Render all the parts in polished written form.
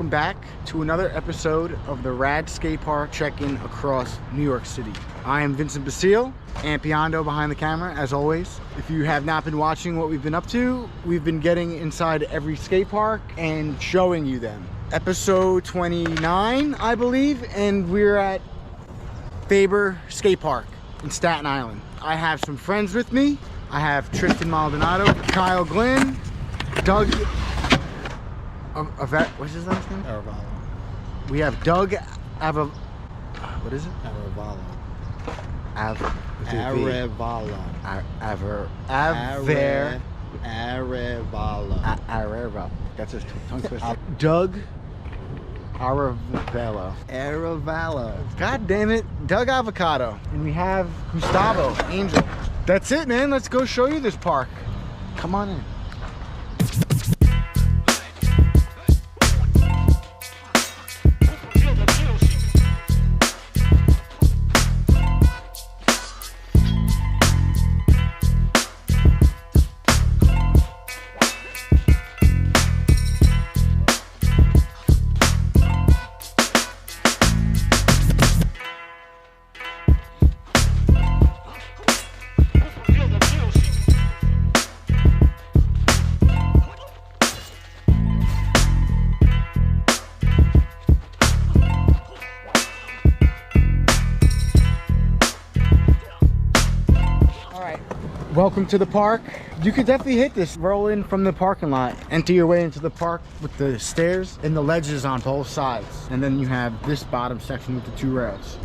welcome back to another episode of the Rad Skate Park check-in across New York City. I am Vincent Basile and BIONDO behind the camera, as always. If you have not been watching what we've been up to, we've been getting inside every skate park and showing you them. Episode 29, I believe, and we're at Faber skate park in Staten Island. I have some friends with me. I have Tristan Maldonado, Kyle GLYNN, Doug, what's his last name? AREVALO. We have Doug what is it? AREVALO. AREVALO. AREVALO. That's his tongue twister. Doug AREVALO. AREVALO. God damn it. Doug Avocado. And we have Gustavo Angel. That's it, man. Let's go show you this park. Come on in. Welcome to the park. You could definitely hit this. Roll in from the parking lot, enter your way into the park with the stairs and the ledges on both sides. And then you have this bottom section with the two rails.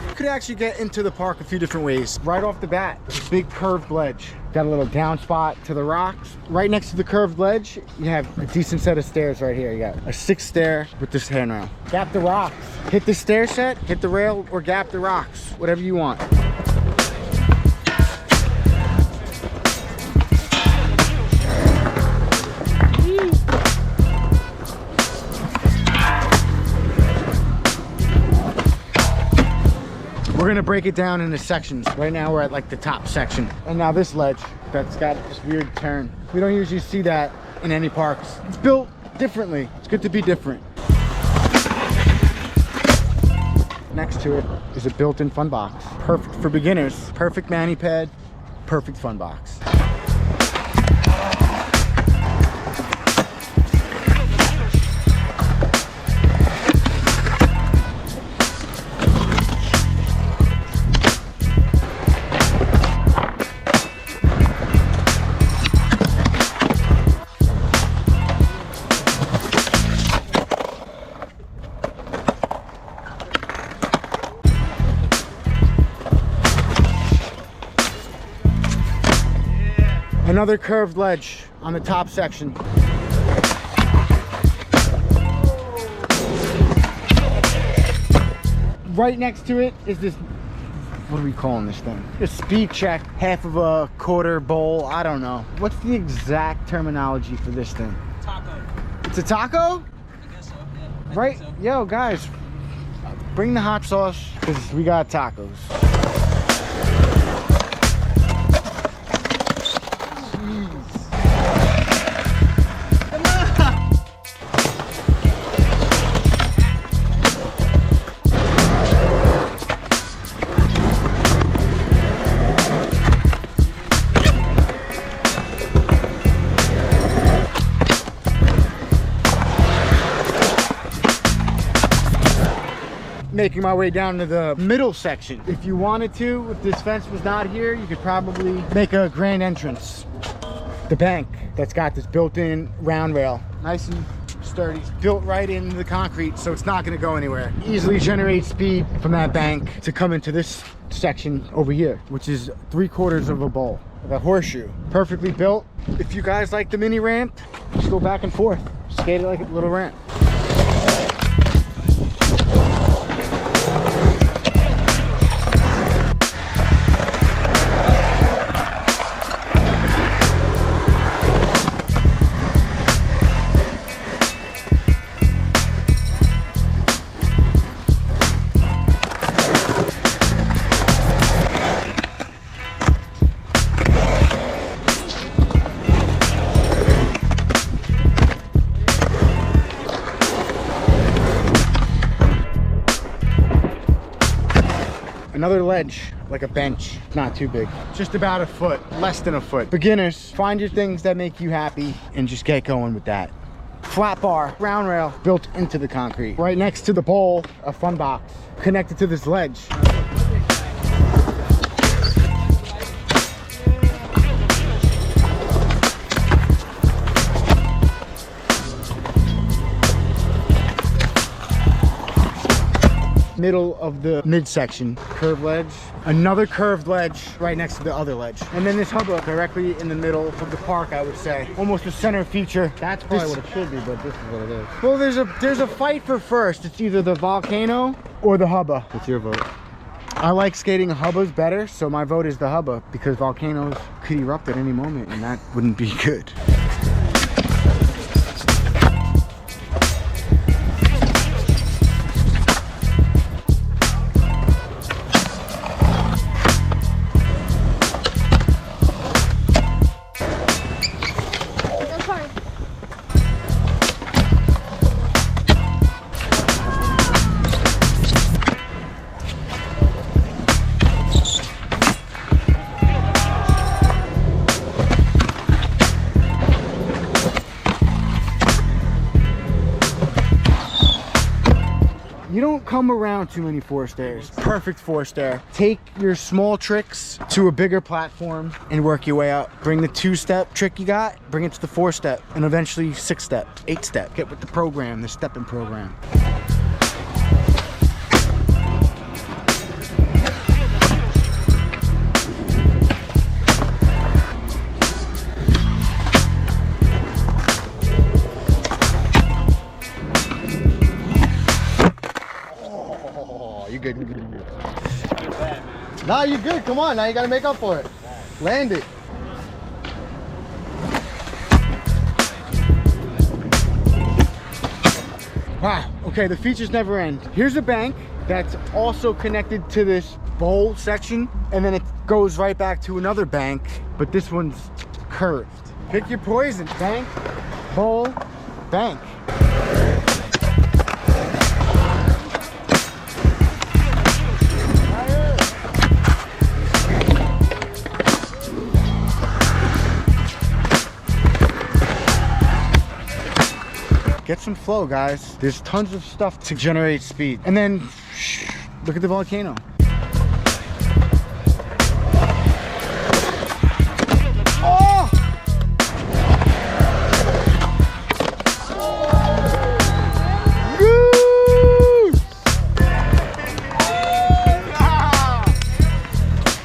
You could actually get into the park a few different ways. Right off the bat, big curved ledge. Got a little down spot to the rocks. Right next to the curved ledge, you have a decent set of stairs right here. You got a 6 stair with this handrail. Gap the rocks. Hit the stair set, hit the rail, or gap the rocks. Whatever you want. We're gonna break it down into sections. Right now we're at like the top section. And now this ledge that's got this weird turn. We don't usually see that in any parks. It's built differently. It's good to be different. Next to it is a built-in fun box. Perfect for beginners. Perfect mani pad, perfect fun box. Another curved ledge on the top section. Right next to it is this, what are we calling this thing? A speed check, half of a quarter bowl, I don't know. What's the exact terminology for this thing? Taco. It's a taco? I guess so, yeah. Right? So. Yo, guys, bring the hot sauce, because we got tacos. Making my way down to the middle section. If you wanted to, if this fence was not here, you could probably make a grand entrance. The bank that's got this built-in round rail, nice and sturdy, built right into the concrete, so it's not going to go anywhere. Easily generate speed from that bank to come into this section over here, which is 3/4 of a bowl, like a horseshoe, perfectly built. If you guys like the mini ramp, just go back and forth, skate it like a little ramp. Another ledge, like a bench, not too big. Just about a foot, less than a foot. Beginners, find your things that make you happy and just get going with that. Flat bar, round rail built into the concrete. Right next to the pole, a fun box connected to this ledge. Middle of the midsection, curved ledge, another curved ledge right next to the other ledge, and then this hubba directly in the middle of the park, I would say, almost a center feature. That's probably what it should be, but this is what it is. Well, there's a fight for first. It's either the volcano or the hubba. What's your vote? I like skating hubbas better, so my vote is the hubba, because volcanoes could erupt at any moment and that wouldn't be good. You don't come around too many four stairs. Perfect four stair. Take your small tricks to a bigger platform and work your way up. Bring the 2-step trick you got, bring it to the 4-step, and eventually 6-step, 8-step. Get with the program, the stepping program. Good. Nah, you good. Come on, now you gotta make up for it. Land it. Wow, okay, the features never end. Here's a bank that's also connected to this bowl section, and then it goes right back to another bank, but this one's curved. Pick your poison. Bank, bowl, bank. Get some flow, guys. There's tons of stuff to generate speed. And then, look at the volcano. Oh!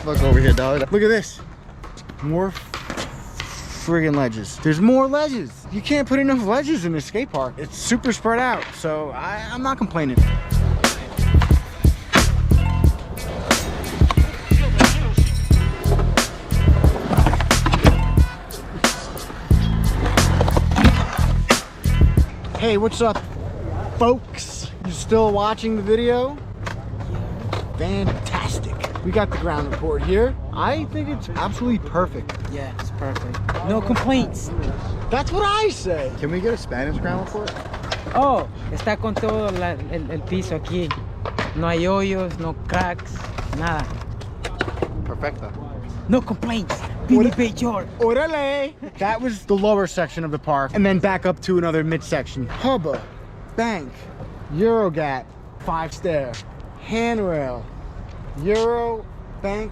Look over here, dog. Look at this. More friggin' ledges. There's more ledges. You can't put enough ledges in this skate park. It's super spread out, so I'm not complaining. Hey, what's up, folks? You still watching the video? Fantastic. We got the ground report here. I think it's absolutely perfect. Yeah, it's perfect. No complaints. That's what I say. Can we get a Spanish ground report? Oh, está con todo el piso aquí. No hay hoyos, no cracks, nada. Perfecto. No complaints. Billy Bajor. Orale! That was the lower section of the park, and then back up to another midsection. Hubba, bank, Euro gap, 5-stair, handrail, Euro, bank,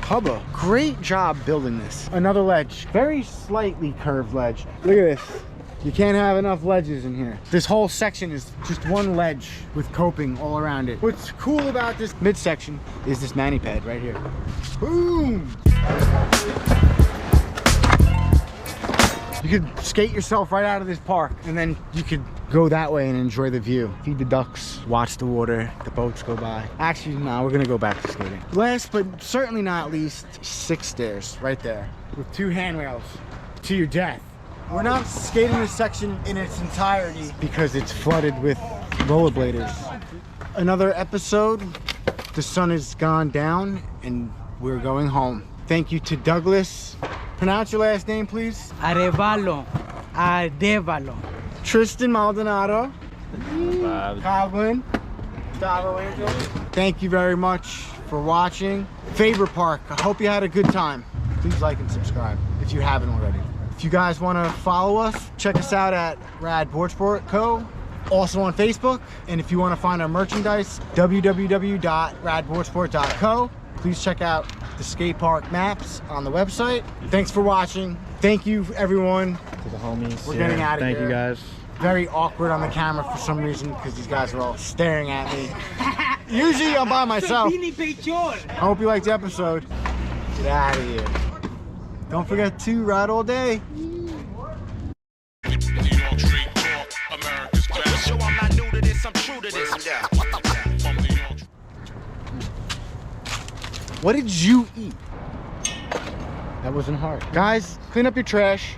hubba. Great job building this. Another ledge, very slightly curved ledge. Look at this. You can't have enough ledges in here. This whole section is just one ledge with coping all around it. What's cool about this midsection is this mani pad right here. Boom! You could skate yourself right out of this park, and then you could go that way and enjoy the view. Feed the ducks, watch the water, the boats go by. Actually, no, we're gonna go back to skating. Last but certainly not least, 6 stairs right there with 2 handrails to your death. We're not skating this section in its entirety because it's flooded with rollerbladers. Another episode, the sun has gone down and we're going home. Thank you to Douglas. Pronounce your last name, please. AREVALO. AREVALO. Tristan Maldonado. GLYNN. GUSTAVO. Thank you very much for watching. Faber Park, I hope you had a good time. Please like and subscribe if you haven't already. If you guys want to follow us, check us out at Rad Boardsport Co. Also on Facebook. And if you want to find our merchandise, www.radboardsport.co. Please check out the skate park maps on the website. Thanks for watching. Thank you, everyone. To the homies. We're getting out of here. Thank you guys. Very awkward on the camera for some reason because these guys are all staring at me. Usually I'm by myself. I hope you liked the episode. Get out of here. Don't forget to ride all day. What did you eat? That wasn't hard. Guys, clean up your trash.